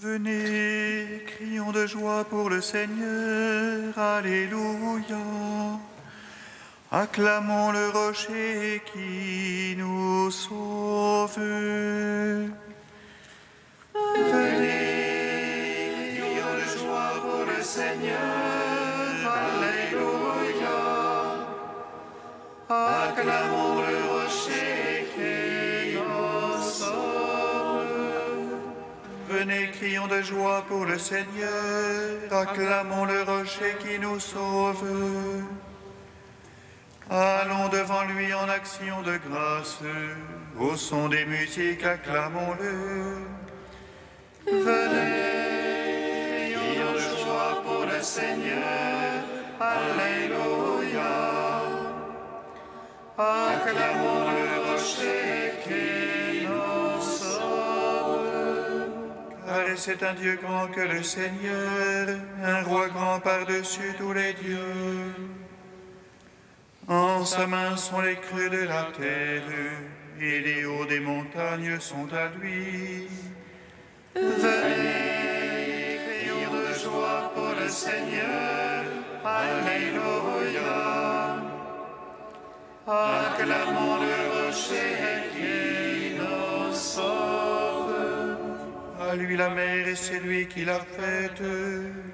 Venez, crions de joie pour le Seigneur, Alléluia. Acclamons le rocher qui nous sauve. Venez, crions de joie pour le Seigneur, Alléluia. Acclamons le rocher qui nous sauve. Venez, crions de joie pour le Seigneur, acclamons le rocher qui nous sauve. Allons devant lui en action de grâce, au son des musiques, acclamons-le. Venez, crions de joie pour le Seigneur, Alléluia. Acclamons le rocher qui nous sauve. Car c'est un Dieu grand que le Seigneur, un roi grand par-dessus tous les dieux. En sa main sont les creux de la terre, et les hauts des montagnes sont à lui. Venez, crions de joie pour le Seigneur, Alléluia. Acclamons le rocher qui nous sauve. À lui la mer et c'est lui qui l'a faite,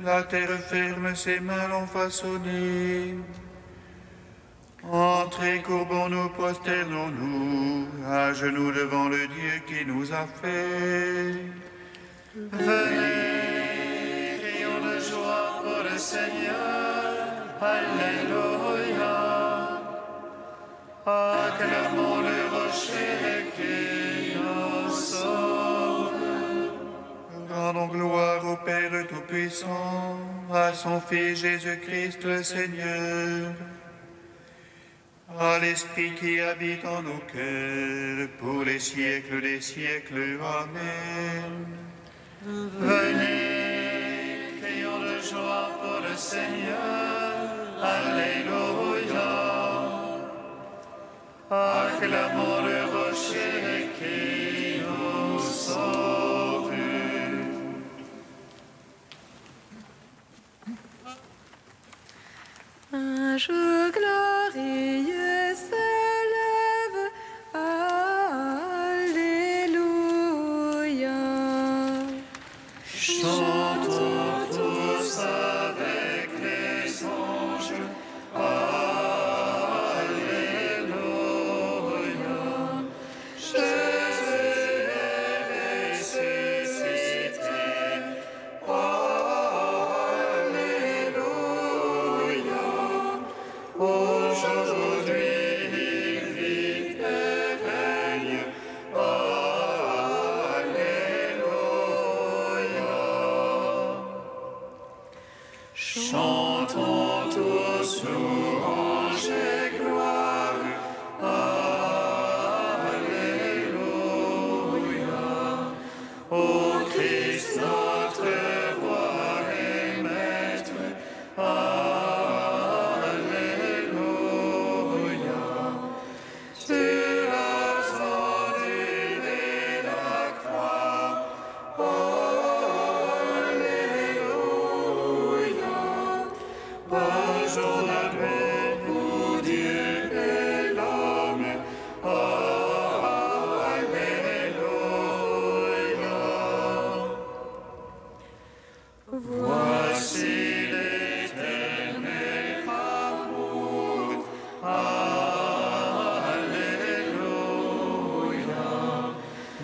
la terre ferme, ses mains l'ont façonnée. Entrez, courbons-nous, prosternons-nous, à genoux devant le Dieu qui nous a fait. Venez, crions de joie pour le Seigneur, Alléluia. Acclamons le rocher qui nous sauve. Rendons gloire au Père Tout-Puissant, à son Fils Jésus-Christ le Seigneur, à l'Esprit qui habite en nos cœurs, pour les siècles des siècles. Amen. Venez, crions de joie pour le Seigneur, Alléluia. Acclamons le rocher qui nous sauve. Un jour glorieux s'élève, Alléluia. Chantons tous avec les anges, Alléluia. Jésus est ressuscité, Alléluia. Aujourd'hui il vit et règne, Alléluia. Chantons tous louange et gloire, Alléluia. Ô Christ notre roi et maître, Alléluia. Tu as enduré la croix, Alléluia. Pardonne-nous pour Dieu et l'homme, Alléluia. Voici l'éternel amour, Alléluia.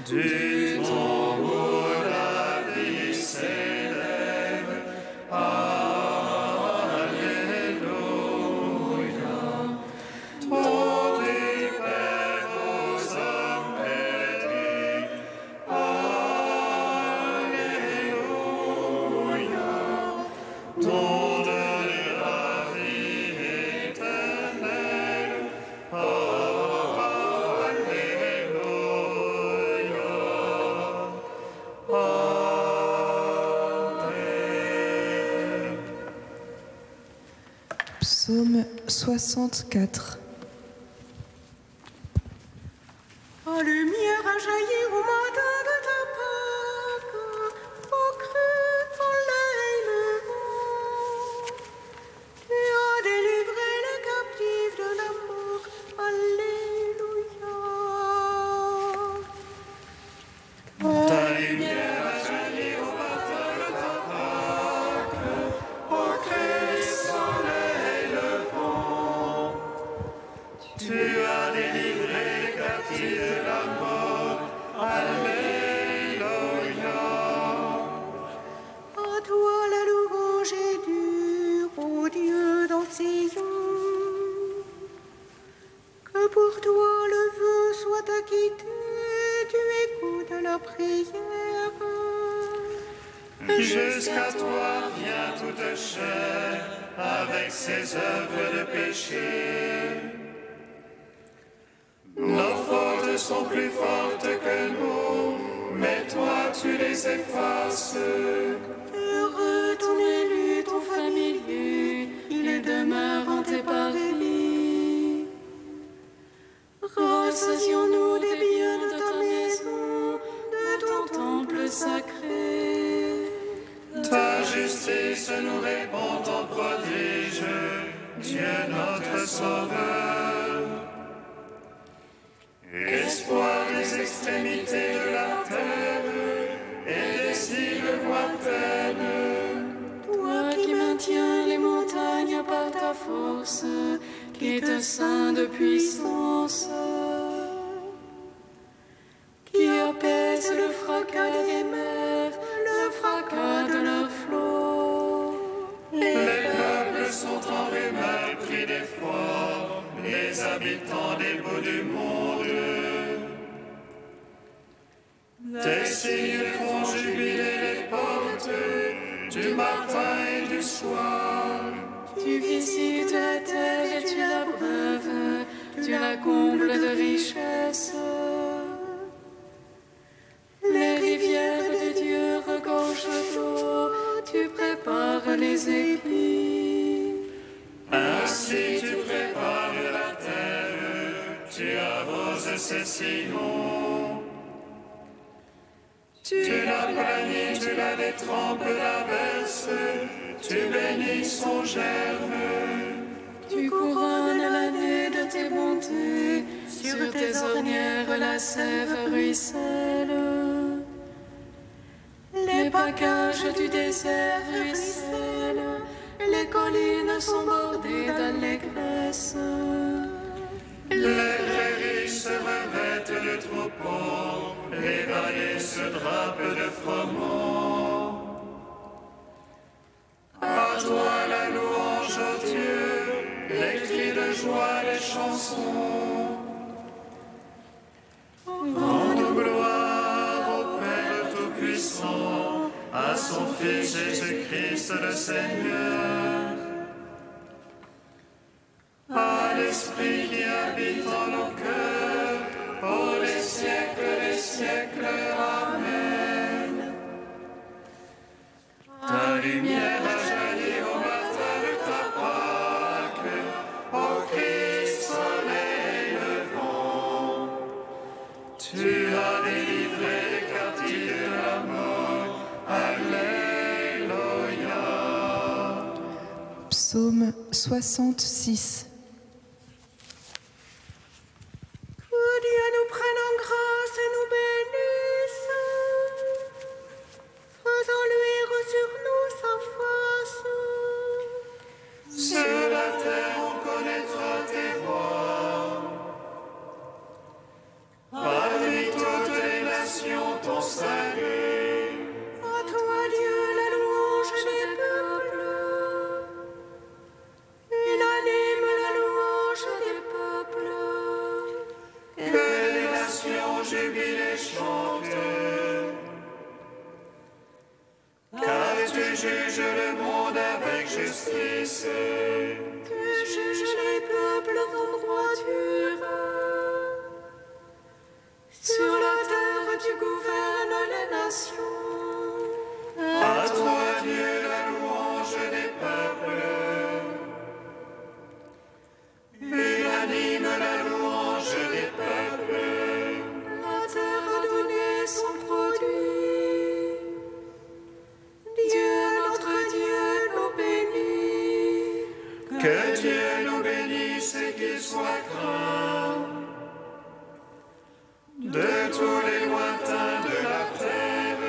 Du tombeau la vie s'élève, Alléluia. Ton du Père aux hommes perdus, Alléluia. Don de la vie éternelle, Alléluia. Amen. Psaume 64. En lumière a jailli au matin de ta Pâque, ô toi la louange est due, ô Dieu d'Ancillon. Que pour toi le vœu soit acquitté, tu écoutes la prière. Jusqu'à toi vient toute chair avec ses œuvres de péché. Nos fautes sont plus fortes que nous, mais toi tu les effaces. Heureux ton élu, ton familier, il demeure en tes parvis. Rassasions-nous des biens de ta maison, de ton temple sacré. Ta justice nous répond en prodige, Dieu notre Sauveur. Espoir des extrémités de la terre et des îles lointaines. Toi qui maintiens les montagnes par ta force, qui te ceint de puissance, qui apaise le fracas des mers, le fracas de leurs flots. Les peuples sont en rumeur, pris d'effroi, les habitants des bouts du monde. Tes signes font jubiler les portes du matin et du soir. Tu visites la terre et tu la breuves, tu la combles de richesses. Les rivières de Dieu regorgent d'eau, tu prépares les épis. Ainsi tu prépares la terre, tu arroses ses sillons. Tu la planis, tu la détrempes d'averse, tu bénis son germe. Tu couronnes l'année de tes bontés, sur tes ornières la sève ruisselle. Les packages du désert ruissellent, les collines sont bordées d'allégresse. Les prairies se revêtent de troupeaux, les vallées se drapent de froment. À toi la louange, ô Dieu, les cris de joie, les chansons. Rendons gloire au Père Tout-Puissant, à son Fils Jésus-Christ le Seigneur. À l'Esprit qui habite en nos cœurs, pour les siècles des siècles. Amen. Ta lumière a jailli au matin de ta Pâque, ô Christ, soleil levant. Tu as délivré les captifs de la mort. Alléluia. Psaume 66. Que Dieu nous prenne en grâce et nous bénisse, faisant luire sur nous sa face. Sur la terre on connaîtra tes voies. Parmi toutes les nations ton salut. À toi Dieu la louange des peuples. Unanime la louange des peuples. Que les nations jubilent et chantent. Car tu juges le monde avec justice. Tu juges les peuples en droiture. Sur la terre tu gouvernes les nations. À toi Dieu la louange des peuples. Unanime la louange des peuples. La terre a donné son produit. Dieu, notre Dieu, nous bénit. Que Dieu nous bénisse et qu'il soit craint. De tous les lointains de la terre.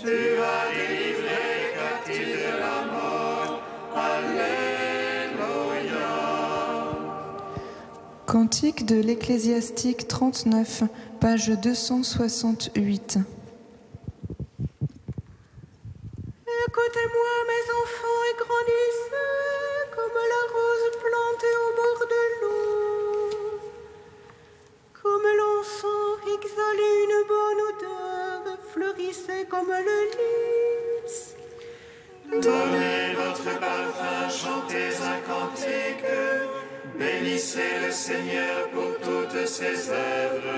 Tu as délivré les captifs de la mort. Alléluia. Cantique de l'Ecclésiastique 39, page 268. Écoutez-moi, mes enfants, et grandissez comme la rose plantée au bord de l'eau. Comme l'encens exhalait une bonne odeur, fleurissez comme le lys. Donnez votre parfum, chantez un cantique. Bénissez le Seigneur pour toutes ses œuvres.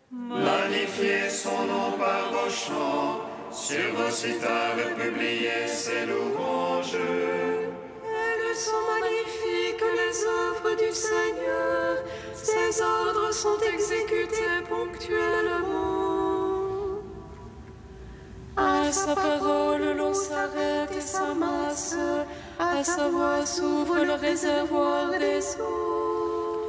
Magnifiez son nom par vos chants. Sur vos cithales, publiez ses louanges. Elles sont magnifiques, les œuvres du Seigneur. Ses ordres sont exécutés ponctuellement. À sa parole, l'eau s'arrête et s'amasse. À sa voix s'ouvre le réservoir des eaux.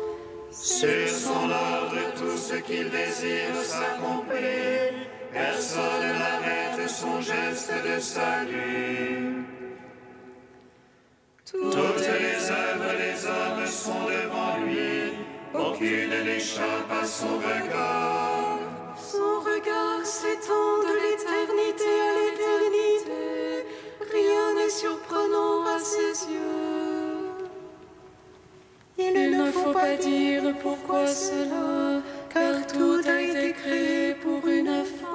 Sur son ordre, tout ce qu'il désire s'accomplit. Personne n'arrête son geste de salut. Toutes les œuvres des hommes sont devant lui. Aucune n'échappe à son regard. Son regard s'étend de l'éternité à l'éternité. Rien n'est surprenant à ses yeux. Il ne faut pas dire pourquoi cela, car tout a été créé pour une fin.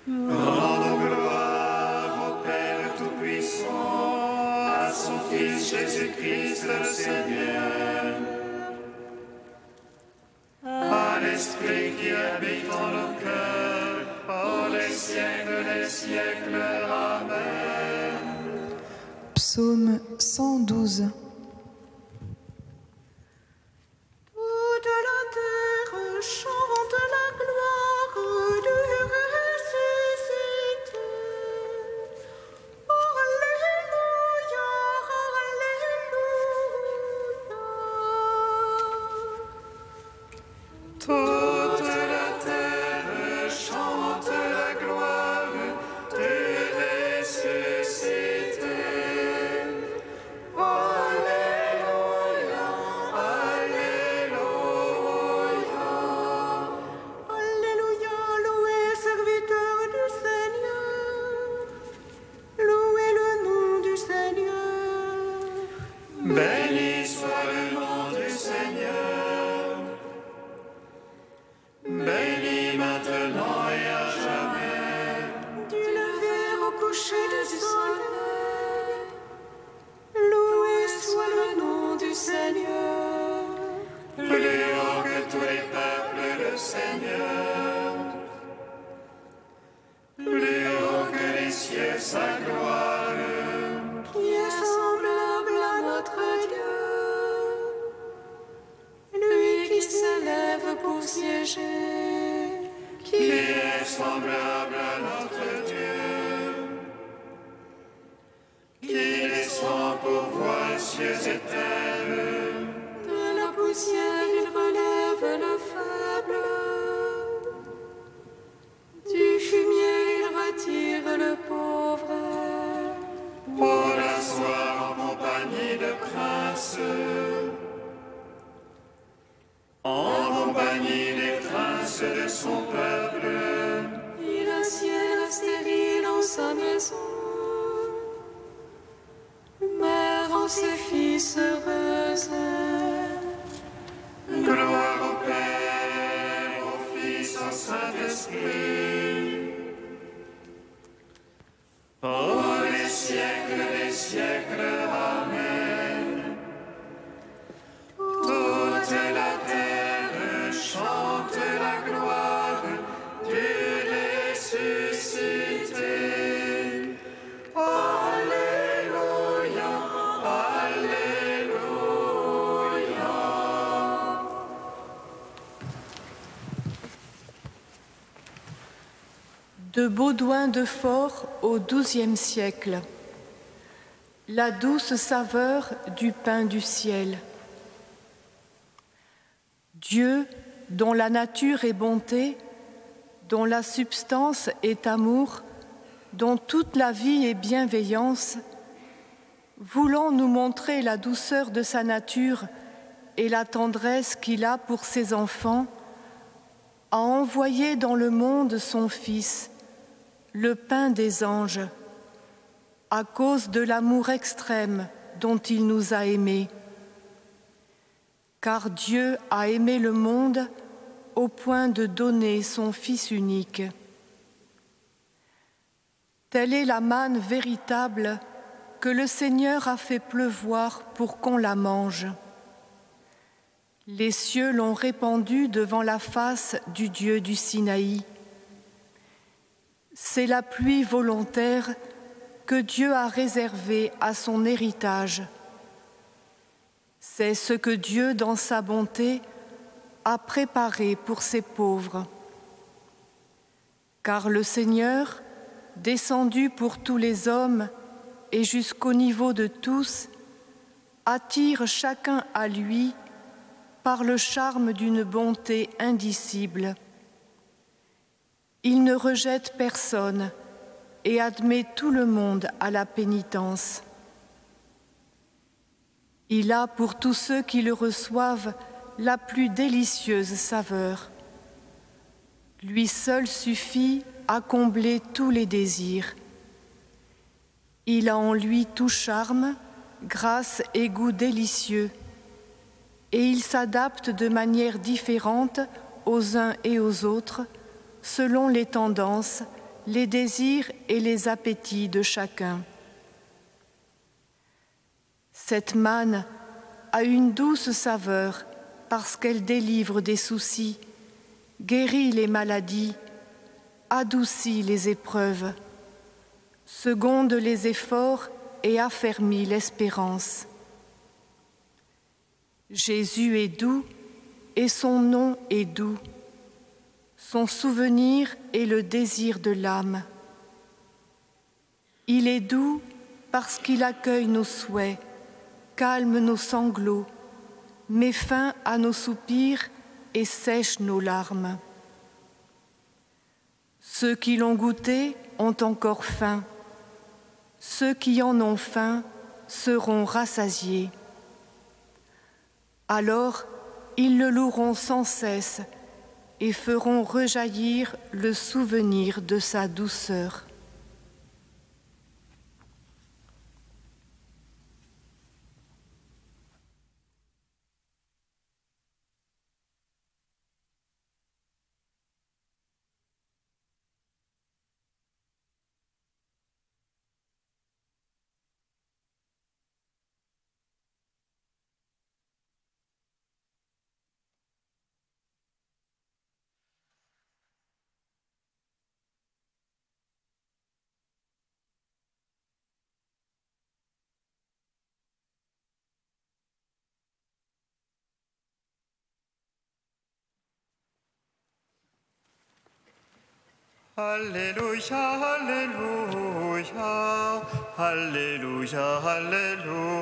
Rendons gloire au Père Tout-Puissant, à son Fils Jésus-Christ le Seigneur, à l'Esprit qui habite en nos cœurs, pour les siècles des siècles. Amen. Psaume 112. Toute la terre chante la gloire du ressuscité. Alléluia, alléluia. Toute la terre chante la gloire du ressuscité. Alléluia, alléluia. Alléluia, louez serviteur du Seigneur. Louez le nom du Seigneur. Béni soit le nom du Seigneur. Béni maintenant et à jamais. Du lever au coucher du soleil, loué soit le nom du Seigneur. Plus haut que tous les peuples, le Seigneur. Plus haut que les cieux, sa gloire. Qui est semblable à notre Dieu, lui qui s'élève pour siéger, Qui est semblable à notre Dieu. Qui descend pour voir cieux et terre. de la poussière il relève le faible, du fumier il retire le pauvre. Pour l'asseoir en compagnie de princes. En compagnie des princes de son peuple. Il assied la stérile en sa maison, mère en ses fils heureuse. Gloire au Père, au Fils, au Saint-Esprit. Pour les siècles des siècles. Amen. Toute la terre chante la gloire du ressuscité. Alléluia, alléluia. De Baudouin de Fort au XIIe siècle. La douce saveur du pain du ciel. Dieu, dont la nature est bonté, dont la substance est amour, dont toute la vie est bienveillance, voulant nous montrer la douceur de sa nature et la tendresse qu'il a pour ses enfants, a envoyé dans le monde son Fils, le pain des anges, à cause de l'amour extrême dont il nous a aimés. Car Dieu a aimé le monde au point de donner son Fils unique. Telle est la manne véritable que le Seigneur a fait pleuvoir pour qu'on la mange. Les cieux l'ont répandue devant la face du Dieu du Sinaï. C'est la pluie volontaire que Dieu a réservée à son héritage. C'est ce que Dieu, dans sa bonté, a préparé pour ses pauvres. Car le Seigneur, descendu pour tous les hommes et jusqu'au niveau de tous, attire chacun à lui par le charme d'une bonté indicible. Il ne rejette personne et admet tout le monde à la pénitence. Il a pour tous ceux qui le reçoivent la plus délicieuse saveur. Lui seul suffit à combler tous les désirs. Il a en lui tout charme, grâce et goût délicieux, et il s'adapte de manière différente aux uns et aux autres, selon les tendances, les désirs et les appétits de chacun. Cette manne a une douce saveur parce qu'elle délivre des soucis, guérit les maladies, adoucit les épreuves, seconde les efforts et affermit l'espérance. Jésus est doux et son nom est doux. Son souvenir est le désir de l'âme. Il est doux parce qu'il accueille nos souhaits, calme nos sanglots, met fin à nos soupirs et sèche nos larmes. Ceux qui l'ont goûté ont encore faim. Ceux qui en ont faim seront rassasiés. Alors, ils le loueront sans cesse et feront rejaillir le souvenir de sa douceur. Alléluia, Alléluia, Alléluia, Alléluia.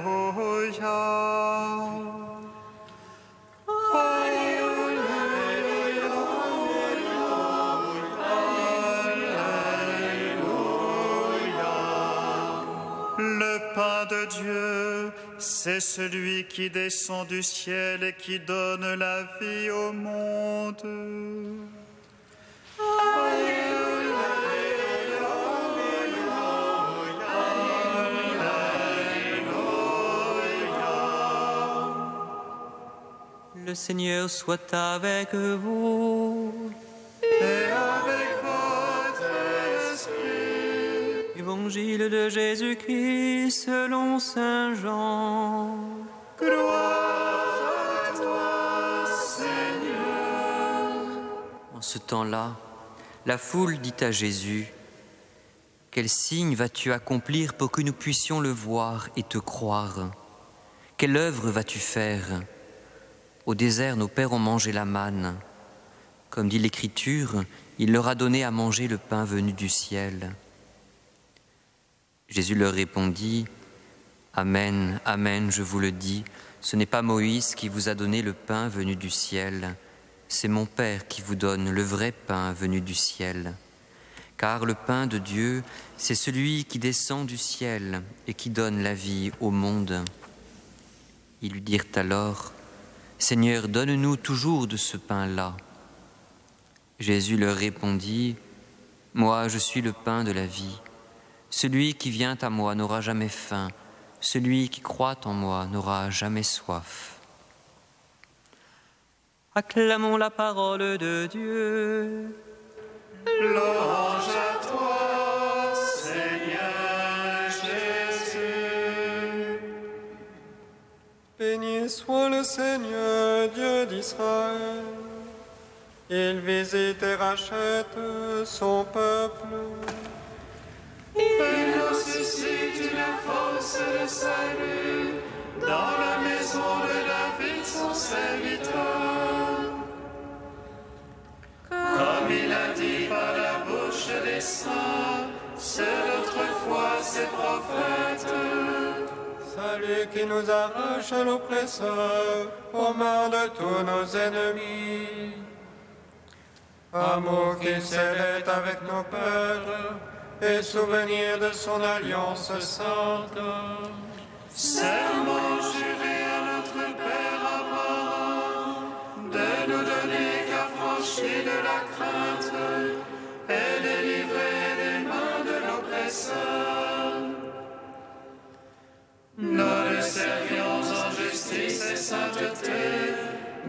Le pain de Dieu, c'est celui qui descend du ciel et qui donne la vie au monde. Le Seigneur soit avec vous. Et avec votre esprit. Évangile de Jésus-Christ selon saint Jean. Gloire à toi, Seigneur. En ce temps-là, la foule dit à Jésus, « Quel signe vas-tu accomplir pour que nous puissions le voir et te croire? Quelle œuvre vas-tu faire? Au désert, nos pères ont mangé la manne. Comme dit l'Écriture, il leur a donné à manger le pain venu du ciel. » Jésus leur répondit, « Amen, amen, je vous le dis, ce n'est pas Moïse qui vous a donné le pain venu du ciel, c'est mon Père qui vous donne le vrai pain venu du ciel. Car le pain de Dieu, c'est celui qui descend du ciel et qui donne la vie au monde. » Ils lui dirent alors, « Seigneur, donne-nous toujours de ce pain-là. » Jésus leur répondit, « Moi, je suis le pain de la vie. Celui qui vient à moi n'aura jamais faim. Celui qui croit en moi n'aura jamais soif. » Acclamons la parole de Dieu. Louange à toi, Seigneur Jésus. Béni soit le Seigneur, Dieu d'Israël. Il visite et rachète son peuple. Il nous suscite une force de salut dans la maison de David, son serviteur. Comme il a dit par la bouche des saints, c'est autrefois ses prophètes. Salut qui nous arrache à l'oppresseur, aux mains de tous nos ennemis. Amour qui scellait avec nos pères, et souvenir de son alliance sainte. Serment juré à notre Père Abraham, de nous donner qu'affranchis de la crainte et délivrés des mains de l'oppresseur. Nous le servions en justice et sainteté,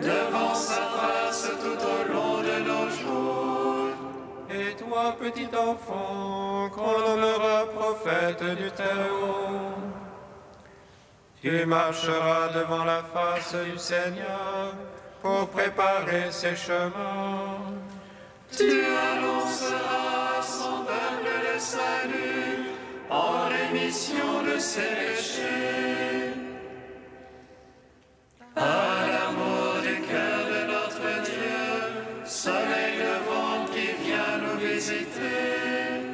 devant sa face tout au long de nos jours. Et toi, petit enfant, qu'on nommera prophète du Très-Haut, tu marcheras devant la face du Seigneur pour préparer ses chemins. Tu annonceras à son peuple le salut en rémission de ses péchés. À l'amour du cœur de notre Dieu, soleil levant qui vient nous visiter.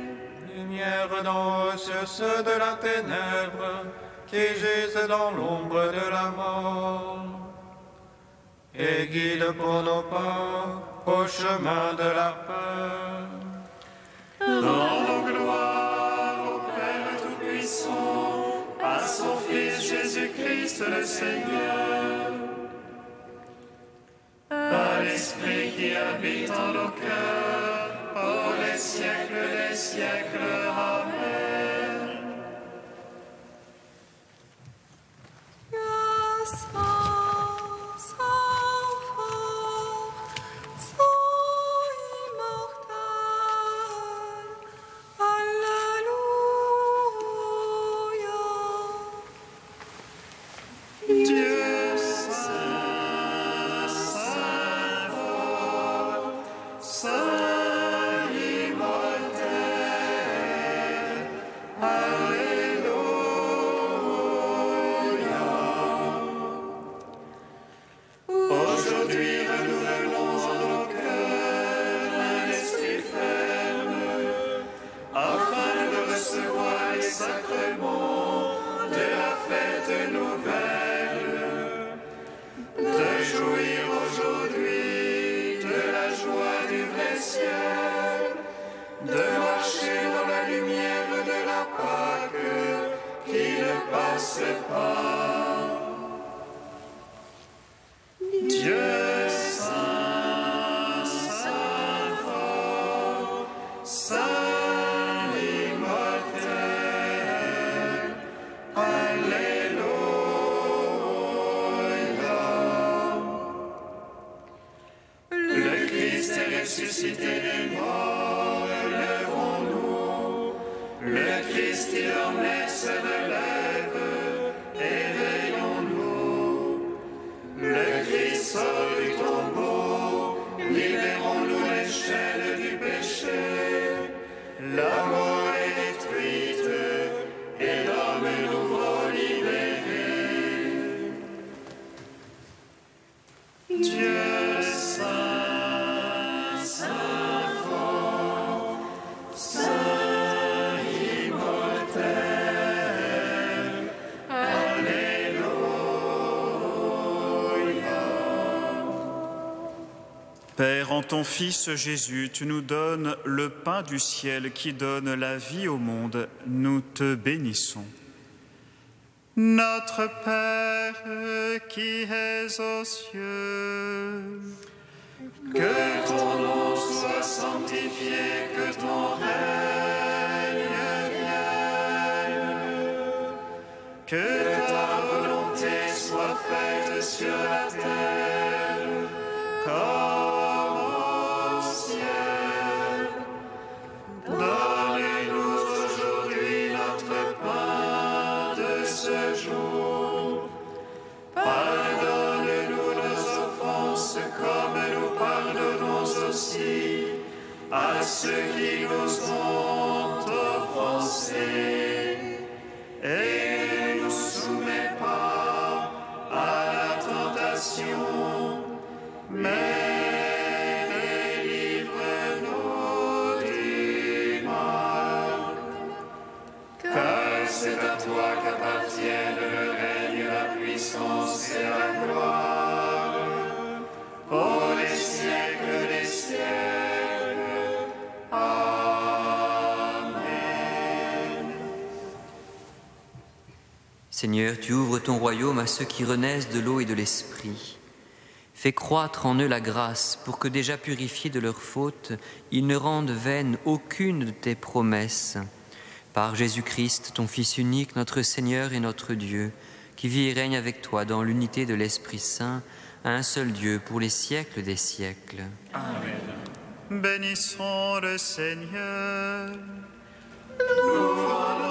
Lumière d'en haut sur ceux de la ténèbre qui gisent dans l'ombre de la mort. Et guide pour nos pas au chemin de la paix. Rendons gloire au Père Tout-Puissant, à son Fils Jésus-Christ le Seigneur, à l'Esprit qui habite en nos cœurs, pour les siècles des siècles. Amen. Dieu saint, saint fort. Père, en ton Fils Jésus, tu nous donnes le pain du ciel qui donne la vie au monde. Nous te bénissons. Notre Père qui es aux cieux, que ton nom soit sanctifié, que ton règne vienne, que ta volonté soit faite sur la terre comme au ciel. Donne-nous aujourd'hui notre pain de ce jour. Pardonne-nous nos offenses comme nous pardonnons aussi à ceux qui nous ont offensés. Et ne nous soumets pas à la tentation, mais délivre-nous du mal. Car c'est à toi qu'appartiennent le règne, la puissance et la gloire, pour les siècles des siècles. Amen. Seigneur, tu ouvres ton royaume à ceux qui renaissent de l'eau et de l'esprit. Fais croître en eux la grâce pour que, déjà purifiés de leurs fautes, ils ne rendent vaine aucune de tes promesses. Par Jésus-Christ, ton Fils unique, notre Seigneur et notre Dieu, qui vit et règne avec toi dans l'unité de l'Esprit Saint, un seul Dieu pour les siècles des siècles. Amen. Bénissons le Seigneur. Nous